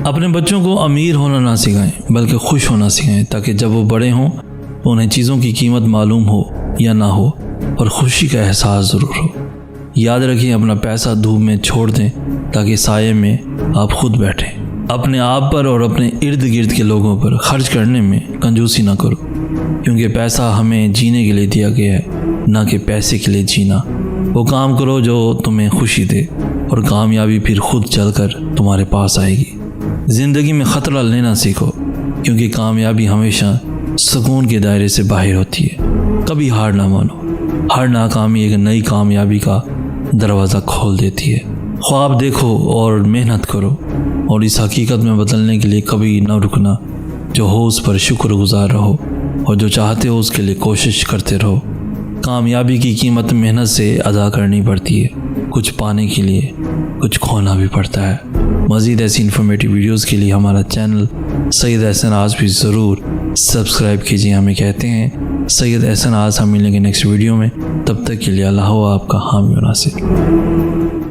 اپنے بچوں کو امیر ہونا نہ سکھائیں بلکہ خوش ہونا سکھائیں، تاکہ جب وہ بڑے ہوں انہیں چیزوں کی قیمت معلوم ہو یا نہ ہو اور خوشی کا احساس ضرور ہو۔ یاد رکھیں اپنا پیسہ دھوپ میں چھوڑ دیں تاکہ سائے میں آپ خود بیٹھیں۔ اپنے آپ پر اور اپنے ارد گرد کے لوگوں پر خرچ کرنے میں کنجوسی نہ کرو، کیونکہ پیسہ ہمیں جینے کے لیے دیا گیا ہے، نہ کہ پیسے کے لیے جینا۔ وہ کام کرو جو تمہیں خوشی دے اور کامیابی پھر خود چل کر تمہارے پاس آئے گی۔ زندگی میں خطرہ لینا سیکھو، کیونکہ کامیابی ہمیشہ سکون کے دائرے سے باہر ہوتی ہے۔ کبھی ہار نہ مانو، ہر ناکامی ایک نئی کامیابی کا دروازہ کھول دیتی ہے۔ خواب دیکھو اور محنت کرو، اور اس حقیقت میں بدلنے کے لیے کبھی نہ رکنا۔ جو ہو اس پر شکر گزار رہو، اور جو چاہتے ہو اس کے لیے کوشش کرتے رہو۔ کامیابی کی قیمت محنت سے ادا کرنی پڑتی ہے، کچھ پانے کے لیے کچھ کھونا بھی پڑتا ہے۔ مزید ایسی انفارمیٹیو ویڈیوز کے لیے ہمارا چینل سید احسن آز بھی ضرور سبسکرائب کیجیے۔ ہمیں کہتے ہیں سید احسن آز۔ ہم ملیں گے نیکسٹ ویڈیو میں، تب تک کے لیے اللہ ہو آپ کا حامی و ناصر۔